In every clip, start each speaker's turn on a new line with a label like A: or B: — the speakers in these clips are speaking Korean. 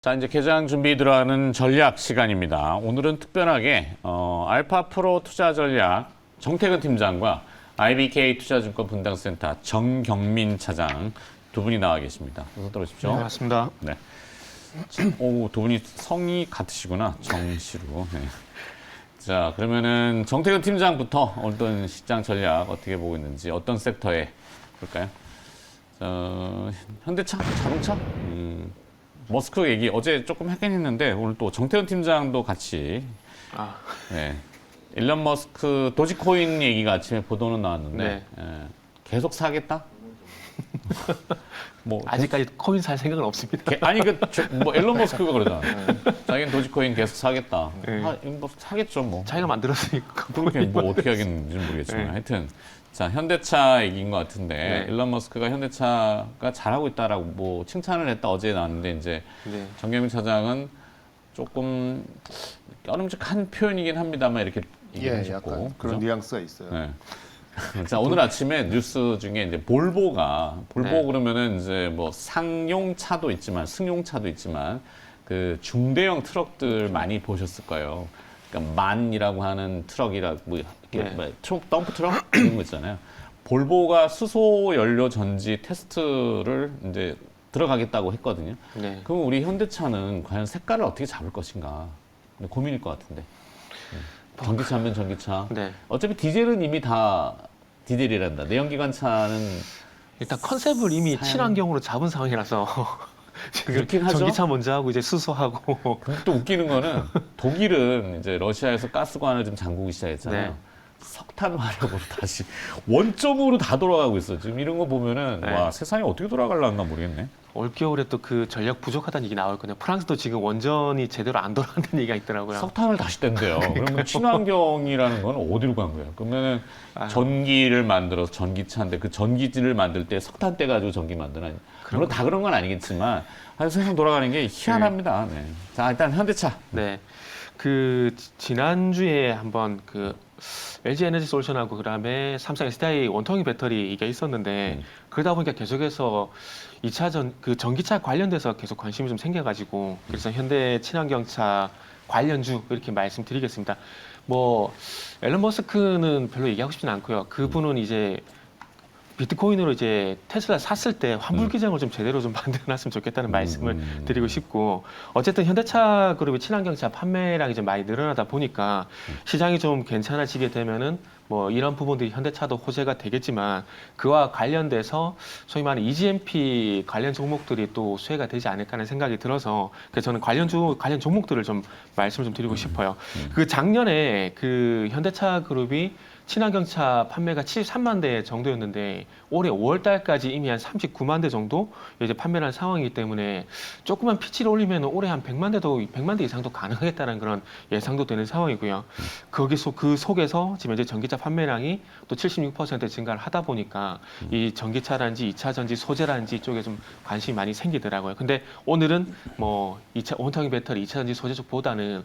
A: 자, 이제 개장 준비 들어가는 전략 시간입니다. 오늘은 특별하게 알파 프로 투자 전략 정태근 팀장과 IBK 투자증권 분당센터 정경민 차장 두 분이 나와 계십니다. 어서 들어오십시오.
B: 네, 반갑습니다.
A: 네. 두 분이 성이 같으시구나. 정씨로. 네. 자, 그러면은 정태근 팀장부터 어떤 시장 전략 어떻게 보고 있는지 어떤 섹터에 볼까요? 현대차, 자동차, 머스크 얘기 어제 조금 하긴 했는데 오늘 또 정태현 팀장도 같이 네. 일론 머스크 도지코인 얘기가 아침에 보도는 나왔는데
B: 네.
A: 계속 사겠다? 뭐
B: 아직까지 코인 살 생각은 없습니다.
A: 아니 뭐 일론 머스크가 그러잖아. 자기는 도지코인 계속 사겠다.
B: 네.
A: 뭐 사겠죠 뭐.
B: 자기가 만들었으니까.
A: 그렇게 뭐 어떻게 하겠는지 모르겠지만
B: 네.
A: 하여튼 자 현대차 얘기인 것 같은데
B: 네.
A: 일론 머스크가 현대차가 잘하고 있다라고 뭐 칭찬을 했다 어제 나왔는데 이제
B: 네.
A: 정경민 차장은 조금 꺼림직한 표현이긴 합니다만 이렇게 얘기하셨고
C: 약간 그런
A: 그죠?
C: 뉘앙스가 있어요.
A: 네. 자 오늘 아침에 뉴스 중에 이제 볼보
B: 네.
A: 그러면은 이제 뭐 상용차도 있지만 승용차도 있지만 그 중대형 트럭들 많이 보셨을 거예요. 그러니까 만이라고 하는 트럭이라 뭐 이렇게
B: 네.
A: 뭐 덤프 트럭 이런 거 있잖아요. 볼보가 수소 연료 전지 테스트를 이제 들어가겠다고 했거든요.
B: 네.
A: 그럼 우리 현대차는 과연 색깔을 어떻게 잡을 것인가 고민일 것 같은데. 전기차면 전기차.
B: 네.
A: 어차피 디젤은 이미 다 디젤이란다. 내연기관차는
B: 일단 컨셉을 이미
A: 사양-
B: 친환경으로 잡은 상황이라서 지금
A: 그렇긴 하죠.
B: 전기차 먼저 하고 이제 수소하고
A: 근데 또 웃기는 거는 독일은 이제 러시아에서 가스관을 좀 잠그기 시작했잖아요.
B: 네.
A: 석탄 화력으로 다시 원점으로 다 돌아가고 있어. 지금 이런 거 보면은
B: 네.
A: 와 세상이 어떻게 돌아갈란가 모르겠네.
B: 올겨울에 또 그 전력 부족하다는 얘기 나올 거예요. 프랑스도 지금 원전이 제대로 안 돌아간다는 얘기가 있더라고요.
A: 석탄을 다시 뗀대요. 그러면 친환경이라는 건 어디로 간 거예요? 그러면은
B: 아유.
A: 전기를 만들어서 전기차인데 그 전기를 만들 때 석탄 떼가지고 전기 만드는 물론 다 그런 건 아니겠지만 하여튼 세상 돌아가는 게 희한합니다. 네. 자 일단 현대차.
B: 네. 그 지난주에 한번 그 LG 에너지 솔루션하고 그다음에 삼성 SDI 원통형 배터리가 있었는데 그러다 보니까 계속해서 2차 그 전기차 관련돼서 계속 관심이 좀 생겨가지고 그래서 현대 친환경차 관련주 이렇게 말씀드리겠습니다. 뭐 앨런 머스크는 별로 얘기하고 싶지는 않고요. 그분은 이제 비트코인으로 이제 테슬라 샀을 때 환불 규정을 좀 제대로 좀 만들어놨으면 좋겠다는 말씀을 드리고 싶고 어쨌든 현대차 그룹이 친환경차 판매량이 좀 많이 늘어나다 보니까 시장이 좀 괜찮아지게 되면은 뭐 이런 부분들이 현대차도 호재가 되겠지만 그와 관련돼서 소위 말하는 EGMP 관련 종목들이 또 수혜가 되지 않을까 하는 생각이 들어서 그래서 저는 관련 종목들을 좀 말씀을 좀 드리고 싶어요. 그 작년에 그 현대차 그룹이 친환경차 판매가 73만 대 정도였는데 올해 5월 달까지 이미 한 39만 대 정도 이제 판매를 한 상황이기 때문에 조금만 피치를 올리면 올해 한 100만 대 이상도 가능하겠다는 그런 예상도 되는 상황이고요. 거기서 그 속에서 지금 이제 전기차 판매량이 또 76% 증가를 하다 보니까 이 전기차라든지 2차 전지 소재라든지 쪽에 좀 관심이 많이 생기더라고요. 근데 오늘은 뭐 2차 원통형 배터리 2차 전지 소재 쪽보다는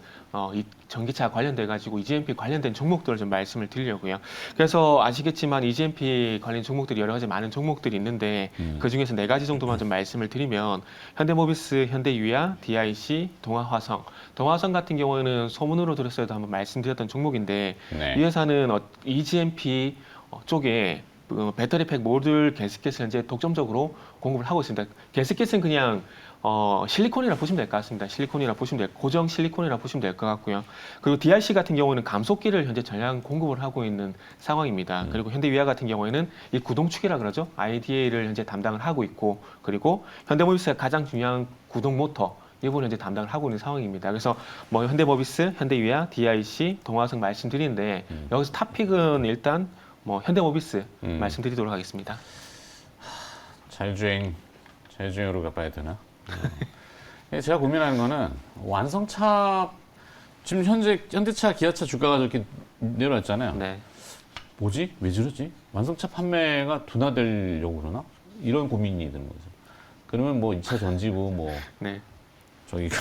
B: 이 전기차 관련돼 가지고 EGMP 관련된 종목들을 좀 말씀을 드리려고요. 그래서 아시겠지만 EGMP 관련 종목들이 여러 가지 많은 종목들이 있는데 그 중에서 네 가지 정도만 좀 말씀을 드리면 현대모비스, 현대유야, DIC, 동아화성 같은 경우에는 소문으로 들었어도 한번 말씀드렸던 종목인데
A: 네.
B: 이 회사는 EGMP 쪽에 배터리팩 모듈 게스켓을 이제 독점적으로 공급을 하고 있습니다. 게스켓은 그냥 실리콘이라 보시면 될 것 같습니다. 실리콘이라 보시면 고정 실리콘이라 보시면 될 것 같고요. 그리고 DRC 같은 경우는 감속기를 현재 전량 공급을 하고 있는 상황입니다. 그리고 현대위아 같은 경우에는 이 구동축이라 그러죠. IDA를 현재 담당을 하고 있고 그리고 현대모비스가 가장 중요한 구동 모터 이 부분을 이제 담당을 하고 있는 상황입니다. 그래서 뭐 현대모비스, 현대위아, DIC, 동아화성 말씀드리는데 여기서 탑픽은 일단 뭐 현대모비스 말씀드리도록 하겠습니다.
A: 자율주행으로 가봐야 되나? 제가 고민하는 거는 완성차 지금 현대차, 기아차 주가가 저렇게 내려왔잖아요.
B: 네.
A: 뭐지? 왜 저러지? 완성차 판매가 둔화되려고 그러나? 이런 고민이 드는 거죠. 그러면 뭐 2차 전지고 뭐
B: 네.
A: 저기가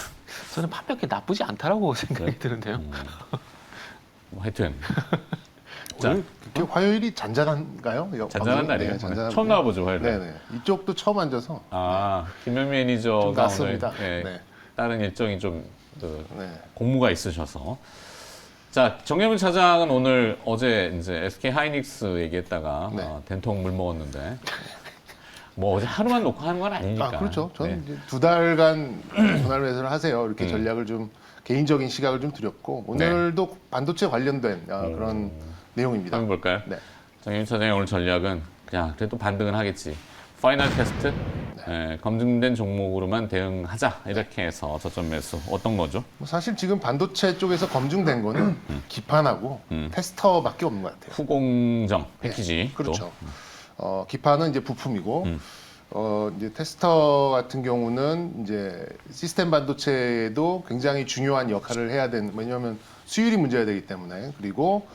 B: 저는 판매 꽤 나쁘지 않다라고 생각이
A: 네?
B: 드는데요.
A: 뭐 하여튼 자,
C: 오늘 그렇게 화요일이 잔잔한가요?
A: 잔잔한 날이에요.
C: 네, 잔잔하고요.
A: 처음 나와보죠, 화요일.
C: 네네. 이쪽도 처음 앉아서
A: 아, 김현미 매니저가
C: 좀 낫습니다.
A: 오늘, 예,
C: 네.
A: 다른 일정이 좀
C: 네.
A: 공무가 있으셔서. 자, 정경민 차장은 오늘 어제 이제 SK 하이닉스 얘기했다가
C: 네.
A: 된통 물 먹었는데 뭐 어제 하루만 놓고 하는 건 아니니까.
C: 아, 그렇죠. 저는
A: 네.
C: 이제 2달간 전화를 매수를 하세요. 이렇게 전략을 좀 개인적인 시각을 좀 드렸고 오늘도 반도체 관련된 그런 내용입니다.
A: 한번 볼까요?
C: 네.
A: 정경민 차장의 오늘 전략은 그냥 그래도 반등은 하겠지. 파이널 테스트 검증된 종목으로만 대응하자 이렇게 해서 저점 매수 어떤 거죠?
C: 뭐 사실 지금 반도체 쪽에서 검증된 거는 기판하고 테스터밖에 없는 것 같아요.
A: 후공정 패키지.
C: 네, 그렇죠. 기판은 이제 부품이고 이제 테스터 같은 경우는 이제 시스템 반도체에도 굉장히 중요한 역할을 해야 되는, 왜냐하면 수율이 문제가 되기 때문에. 그리고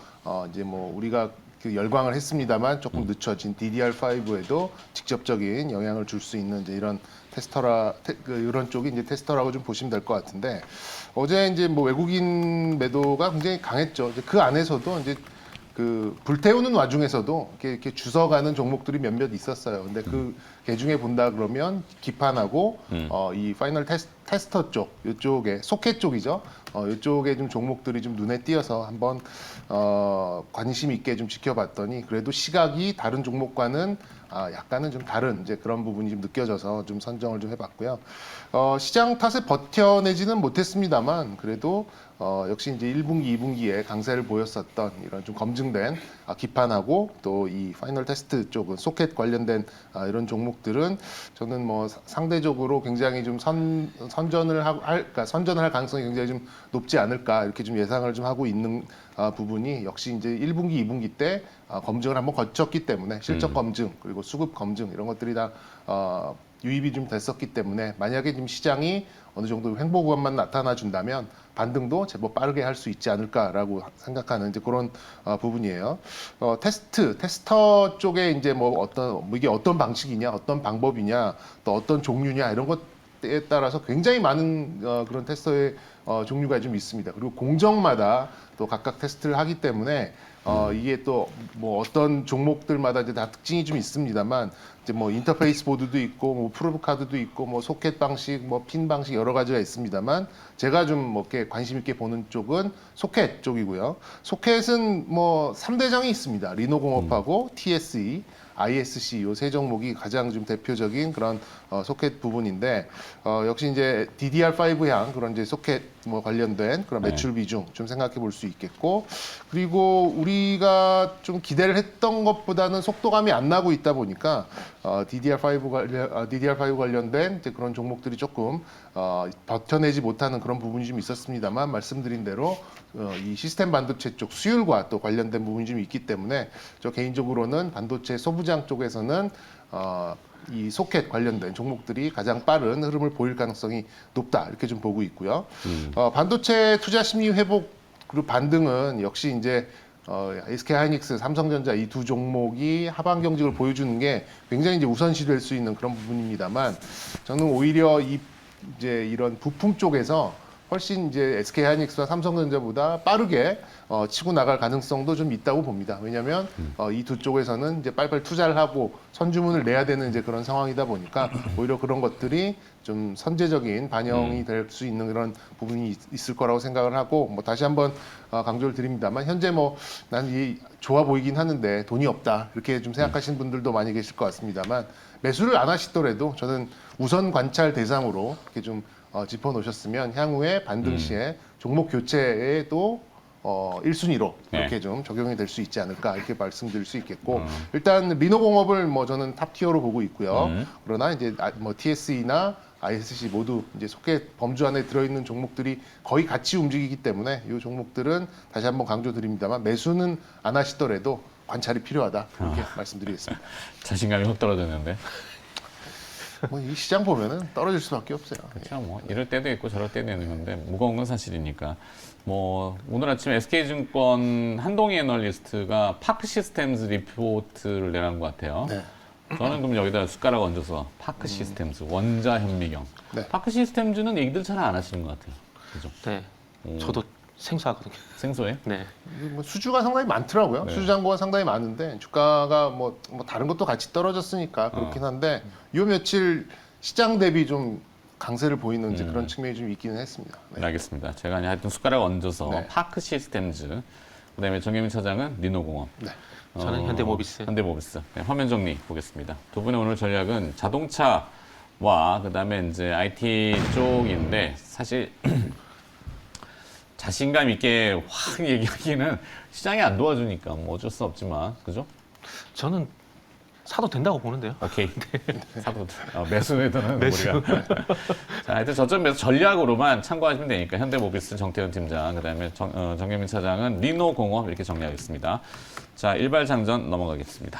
C: 이제 뭐 우리가 그 열광을 했습니다만 조금 늦춰진 DDR5에도 직접적인 영향을 줄 수 있는 이제 이런 이런 쪽이 이제 테스터라고 좀 보시면 될 것 같은데, 어제 이제 뭐 외국인 매도가 굉장히 강했죠. 이제 그 안에서도 이제 그 불태우는 와중에서도 이렇게 주워가는 종목들이 몇몇 있었어요. 근데 그 중에 본다 그러면 기판하고 이 파이널 테스터 쪽, 이쪽에 소켓 쪽이죠. 이쪽에 좀 종목들이 좀 눈에 띄어서 한번 관심 있게 좀 지켜봤더니 그래도 시각이 다른 종목과는 약간은 좀 다른 이제 그런 부분이 좀 느껴져서 좀 선정을 좀 해봤고요. 시장 탓에 버텨내지는 못했습니다만 그래도 역시 이제 1분기, 2분기에 강세를 보였었던 이런 좀 검증된 기판하고 또 이 파이널 테스트 쪽은 소켓 관련된 이런 종목들은 저는 뭐 상대적으로 굉장히 좀 선전을 할 가능성이 굉장히 좀 높지 않을까 이렇게 좀 예상을 좀 하고 있는 부분이, 역시 이제 1분기, 2분기 때 검증을 한번 거쳤기 때문에 실적 검증 그리고 수급 검증 이런 것들이 다 유입이 좀 됐었기 때문에 만약에 지금 시장이 어느 정도 횡보 구간만 나타나 준다면 반등도 제법 빠르게 할 수 있지 않을까라고 생각하는 이제 그런 부분이에요. 테스터 쪽에 이제 뭐 이게 어떤 방식이냐, 어떤 방법이냐, 또 어떤 종류냐 이런 것에 따라서 굉장히 많은 그런 테스터의 종류가 좀 있습니다. 그리고 공정마다 또 각각 테스트를 하기 때문에 이게 또 뭐 어떤 종목들마다 이제 다 특징이 좀 있습니다만, 이제 뭐 인터페이스 보드도 있고 뭐 프로브 카드도 있고 뭐 소켓 방식, 뭐 핀 방식 여러 가지가 있습니다만, 제가 좀 뭐 이렇게 관심 있게 보는 쪽은 소켓 쪽이고요. 소켓은 뭐 3대장이 있습니다. 리노공업하고 TSE, ISC 요 세 종목이 가장 좀 대표적인 그런 소켓 부분인데, 역시 이제 DDR5향 그런 이제 소켓 뭐 관련된 그런 매출 비중 좀 생각해 볼 수 있겠고, 그리고 우리가 좀 기대를 했던 것보다는 속도감이 안 나고 있다 보니까 DDR5 관련된 이제 그런 종목들이 조금 버텨내지 못하는 그런 부분이 좀 있었습니다만, 말씀드린 대로 이 시스템 반도체 쪽 수율과 또 관련된 부분이 좀 있기 때문에 저 개인적으로는 반도체 소부장 쪽에서는 이 소켓 관련된 종목들이 가장 빠른 흐름을 보일 가능성이 높다 이렇게 좀 보고 있고요. 반도체 투자 심리 회복 그리고 반등은 역시 이제 SK 하이닉스, 삼성전자 이 두 종목이 하반 경직을 보여주는 게 굉장히 이제 우선시될 수 있는 그런 부분입니다만, 저는 오히려 이제 이런 부품 쪽에서 훨씬 이제 SK 하이닉스와 삼성전자보다 빠르게 치고 나갈 가능성도 좀 있다고 봅니다. 왜냐하면 이 두 쪽에서는 이제 빨리빨리 투자를 하고 선주문을 내야 되는 이제 그런 상황이다 보니까 오히려 그런 것들이 좀 선제적인 반영이 될 수 있는 그런 부분이 있을 거라고 생각을 하고, 뭐 다시 한번 강조를 드립니다만, 현재 뭐 난 이 좋아 보이긴 하는데 돈이 없다 이렇게 좀 생각하시는 분들도 많이 계실 것 같습니다만, 매수를 안 하시더라도 저는 우선 관찰 대상으로 이렇게 좀 짚어 놓으셨으면 향후에 반등 시에 종목 교체에도 1순위로 이렇게
A: 네.
C: 좀 적용이 될 수 있지 않을까 이렇게 말씀드릴 수 있겠고, 일단 리노공업을 뭐 저는 탑 티어로 보고 있고요. 그러나 이제 뭐 TSE나 ISC 모두 이제 소켓 범주 안에 들어있는 종목들이 거의 같이 움직이기 때문에 이 종목들은 다시 한번 강조드립니다만 매수는 안 하시더라도 관찰이 필요하다 이렇게 말씀드리겠습니다.
A: 자신감이 확 떨어졌는데.
C: 뭐 이 시장 보면은 떨어질 수밖에 없어요.
A: 그렇죠. 뭐 이럴 때도 있고 저럴 때도 있는 건데 무거운 건 사실이니까. 뭐 오늘 아침에 SK증권 한동희 애널리스트가 파크 시스템즈 리포트를 내놓은 것 같아요.
C: 네.
A: 저는 그럼 여기다 숟가락 얹어서 파크 시스템즈 원자 현미경.
C: 네.
A: 파크 시스템즈는 얘기들 잘 안 하시는 것 같아요. 그죠?
B: 네. 저도 생소하거든요.
A: 생소해?
B: 네.
C: 뭐 수주가 상당히 많더라고요.
A: 네.
C: 수주 잔고가 상당히 많은데 주가가 뭐 다른 것도 같이 떨어졌으니까 그렇긴 한데 요 며칠 시장 대비 좀 강세를 보이는 이제 그런 측면이 좀 있기는 했습니다. 네.
A: 알겠습니다. 제가 하여튼 숟가락 얹어서
C: 네.
A: 파크 시스템즈, 그다음에 정경민 차장은 리노공업.
C: 네.
B: 저는 현대모비스.
A: 현대모비스. 네, 화면 정리 보겠습니다. 두 분의 오늘 전략은 자동차와 그다음에 이제 IT 쪽인데 사실 자신감 있게 확 얘기하기는 시장이 안 도와주니까 뭐 어쩔 수 없지만 그죠?
B: 저는 사도 된다고 보는데요.
A: 오케이. 사도 매수에도는 우리가 자, 하여튼 저점 매수 전략으로만 참고하시면 되니까 현대모비스 정태현 팀장, 그다음에 정경민 차장은 리노공업 이렇게 정리하겠습니다. 자, 일발장전 넘어가겠습니다.